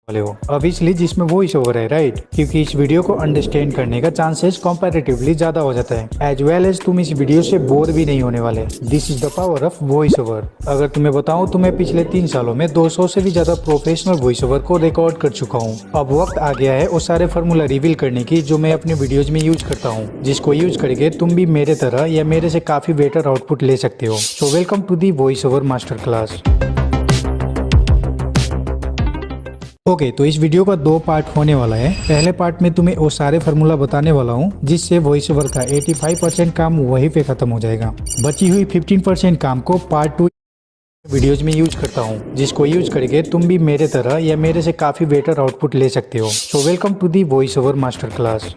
वाले हो ऑब्वियसली जिसमें वॉइस ओवर है, राइट? क्योंकि इस वीडियो को अंडरस्टैंड करने का चांसेस कंपैरेटिवली ज्यादा हो जाता है, एज वेल एज तुम इस वीडियो से बोर भी नहीं होने वाले। This is the power of voice over. अगर तुम्हें बताऊं तो मैं पिछले 3 सालों में 200 से भी ज्यादा प्रोफेशनल वॉइस ओवर को रिकॉर्ड कर चुका हूं। अब वक्त आ गया है वो सारे फार्मूला रिवील करने की जो मैं अपने वीडियोज में यूज करता हूँ, जिसको यूज करके तुम भी मेरे तरह या मेरे से काफी बेटर आउटपुट ले सकते हो। So welcome to the voice over master class. Okay, तो इस वीडियो का 2 पार्ट होने वाला है। पहले पार्ट में तुम्हें वो सारे फार्मूला बताने वाला हूँ जिससे वॉइस ओवर का 85% काम वहीं पे खत्म हो जाएगा। बची हुई 15% काम को पार्ट 2 वीडियोज में यूज करता हूँ, जिसको यूज करके तुम भी मेरे तरह या मेरे से काफी बेटर आउटपुट ले सकते हो। So welcome to the voice over master class.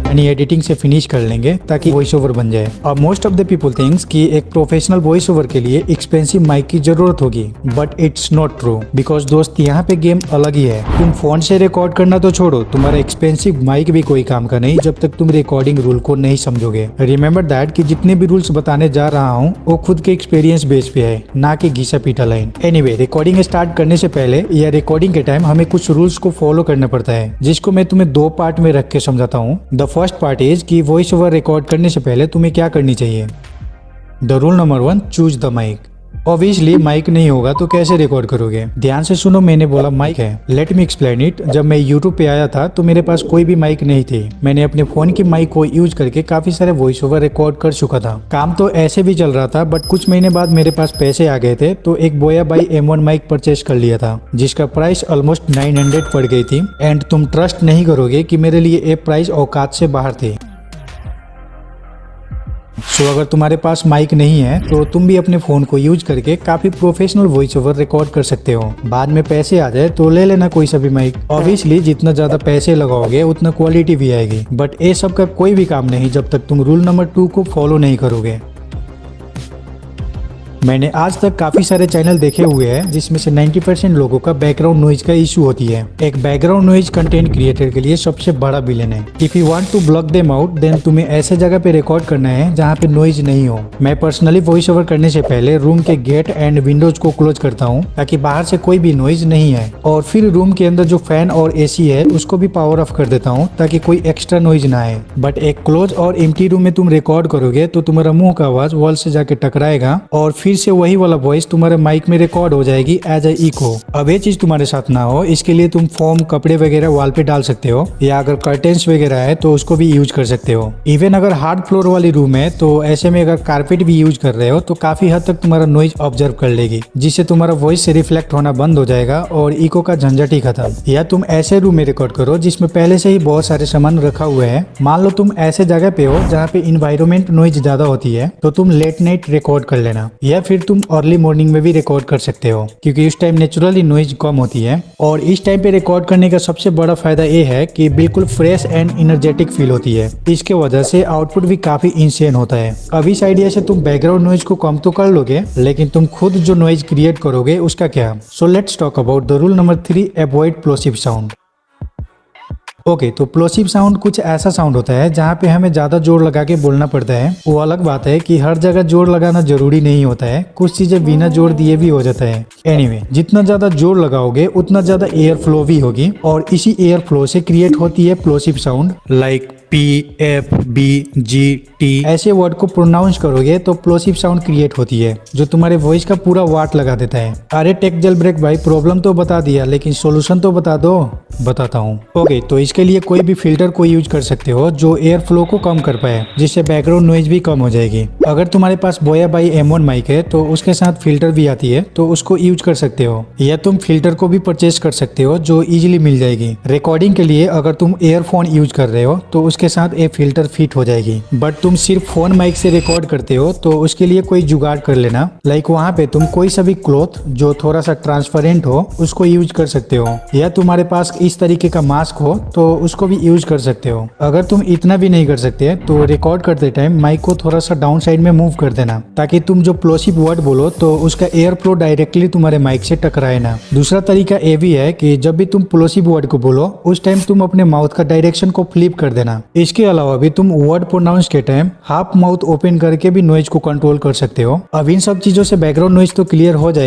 यानी एडिटिंग से फिनिश कर लेंगे ताकि वॉइस ओवर बन जाए। और most of the people thinks कि एक प्रोफेशनल वॉइस ओवर के लिए एक्सपेंसिव माइक की जरूरत होगी, but it's not true. Because दोस्त यहाँ पे गेम अलग ही है। तुम फोन से रिकॉर्ड करना तो छोड़ो, तुम्हारा एक्सपेंसिव माइक भी कोई काम का नहीं जब तक तुम रिकॉर्डिंग रूल को नहीं समझोगे। रिमेम्बर दैट कि जितने भी रूल्स बताने जा रहा हूँ वो खुद के एक्सपीरियंस बेस पे है, ना कि घिसा पीटा लाइन। एनीवे, रिकॉर्डिंग स्टार्ट करने से पहले या रिकॉर्डिंग के टाइम हमें कुछ रूल्स को फॉलो करना पड़ता है, जिसको मैं तुम्हें 2 पार्ट में रख के समझाता हूँ। द फर्स्ट पार्ट इज कि वॉइस ओवर रिकॉर्ड करने से पहले तुम्हें क्या करनी चाहिए। The rule number 1, choose the mic. Obviously mic नहीं होगा तो कैसे रिकॉर्ड करोगे? ध्यान से सुनो, मैंने बोला माइक है। Let me explain it. जब मैं यूट्यूब पे आया था तो मेरे पास कोई भी माइक नहीं थी। मैंने अपने फोन की माइक को यूज करके काफी सारे वॉइस ओवर रिकॉर्ड कर चुका था। काम तो ऐसे भी चल रहा था, बट कुछ महीने बाद मेरे पास पैसे आ गए थे तो एक बोया बाई M1 माइक परचेज कर लिया था, जिसका प्राइस ऑलमोस्ट 900 पड़ गई थी। एंड तुम ट्रस्ट नहीं करोगे कि मेरे लिए ये प्राइस औकात से बाहर थी। सो अगर तुम्हारे पास माइक नहीं है तो तुम भी अपने फोन को यूज करके काफी प्रोफेशनल वॉइस ओवर रिकॉर्ड कर सकते हो। बाद में पैसे आ जाए तो ले लेना कोई सा भी माइक। ऑब्वियसली जितना ज्यादा पैसे लगाओगे उतना क्वालिटी भी आएगी, बट ये सब का कोई भी काम नहीं जब तक तुम रूल नंबर 2 को फॉलो नहीं करोगे। मैंने आज तक काफी सारे चैनल देखे हुए हैं जिसमें से 90% लोगों का बैकग्राउंड नॉइज का इशू होती है। एक बैकग्राउंड नॉइज कंटेंट क्रिएटर के लिए सबसे बड़ा विलेन है। If you want to block them out then तुम्हें ऐसे जगह पे रिकॉर्ड करना है जहाँ पे नॉइज नहीं हो। मैं पर्सनली वॉइस ओवर करने से पहले रूम के गेट एंड विंडोज को क्लोज करता हूँ ताकि बाहर से कोई भी नॉइज नहीं है, और फिर रूम के अंदर जो फैन और AC है उसको भी पावर ऑफ कर देता हूँ ताकि कोई एक्स्ट्रा नॉइज ना आए। बट एक क्लोज और एम्प्टी रूम में तुम रिकॉर्ड करोगे तो तुम्हारा मुंह का आवाज वॉल से जाके टकराएगा और फिर से वही वाला वॉइस तुम्हारे माइक में रिकॉर्ड हो जाएगी एज ए इको। अब ये चीज तुम्हारे साथ ना हो, इसके लिए तुम फोम कपड़े वगैरह वॉल पे डाल सकते हो, या अगर कर्टेन्स वगैरह है तो उसको भी यूज कर सकते हो। इवन अगर हार्ड फ्लोर वाली रूम है तो ऐसे में अगर कारपेट भी यूज कर रहे हो तो काफी हद तक तुम्हारा नॉइज ऑब्जर्व कर लेगी, जिससे तुम्हारा वॉइस से रिफ्लेक्ट होना बंद हो जाएगा और इको का झंझट ही खत्म। या तुम ऐसे रूम में रिकॉर्ड करो जिसमें पहले से ही बहुत सारे सामान रखा हुआ है। मान लो तुम ऐसे जगह पे हो जहाँ पे इन्वायरमेंट नॉइज ज्यादा होती है तो तुम लेट नाइट रिकॉर्ड कर लेना, या फिर तुम अर्ली मॉर्निंग में भी रिकॉर्ड कर सकते हो क्योंकि उस टाइम नेचुरली नॉइज कम होती है। और इस टाइम पे रिकॉर्ड करने का सबसे बड़ा फायदा ये है कि बिल्कुल फ्रेश एंड एनर्जेटिक फील होती है। इसके वजह से आउटपुट भी काफी इंसेन होता है। अब इस आइडिया से तुम बैकग्राउंड नॉइज को कम तो कर लोगे, लेकिन तुम खुद जो नॉइज क्रिएट करोगे उसका क्या? So let's talk about the rule number 3, avoid plosive sound. Okay, तो प्लोसिव साउंड कुछ ऐसा साउंड होता है जहाँ पे हमें ज्यादा जोर लगा के बोलना पड़ता है। वो अलग बात है कि हर जगह जोर लगाना जरूरी नहीं होता है, कुछ चीजें बिना जोर दिए भी हो जाता है। एनीवे, जितना ज्यादा जोर लगाओगे उतना ज्यादा एयर फ्लो भी होगी, और इसी एयर फ्लो से क्रिएट होती है प्लोसिव साउंड। लाइक PFBGT ऐसे वर्ड को प्रोनाउंस करोगे तो प्लोसिव साउंड क्रिएट होती है जो तुम्हारे वॉइस का पूरा वाट लगा देता है। अरे टेक जेल ब्रेक भाई, प्रॉब्लम तो बता दिया लेकिन सॉल्यूशन तो बता दो। बताता हूँ। ओके, तो इसके लिए कोई भी फिल्टर को यूज कर सकते हो जो एयर फ्लो को कम कर पाए, जिससे बैकग्राउंड नॉइज भी कम हो जाएगी। अगर तुम्हारे पास बोया बाई M1 माइक है तो उसके साथ फिल्टर भी आती है तो उसको यूज कर सकते हो, या तुम फिल्टर को भी परचेज कर सकते हो जो इजीली मिल जाएगी। रिकॉर्डिंग के लिए अगर तुम एयरफोन यूज कर रहे हो तो उसके साथ एक फिल्टर फिट हो जाएगी। बट तुम सिर्फ फोन माइक से रिकॉर्ड करते हो तो उसके लिए कोई जुगाड़ कर लेना। लाइक वहाँ पे तुम कोई सा भी क्लॉथ जो थोड़ा सा ट्रांसपेरेंट हो उसको यूज कर सकते हो, या तुम्हारे पास इस तरीके का मास्क हो तो उसको भी यूज कर सकते हो। अगर तुम इतना भी नहीं कर सकते तो रिकॉर्ड करते टाइम माइक को थोड़ा सा डाउन साइड में मूव कर देना ताकि तुम जो प्लोसिव वर्ड बोलो तो उसका एयर फ्लो डायरेक्टली तुम्हारे माइक से टकराए ना। दूसरा तरीका ये भी है कि जब भी तुम प्लोसिव वर्ड को बोलो उस टाइम तुम अपने माउथ का डायरेक्शन को फ्लिप कर देना। इसके अलावा भी तुम वर्ड प्रोनाउंस के टाइम हाफ माउथ ओपन करके भी नॉइज को कंट्रोल कर सकते हो। अब इन सब चीजों से बैकग्राउंड नॉइज तो क्लियर हो जाएगी।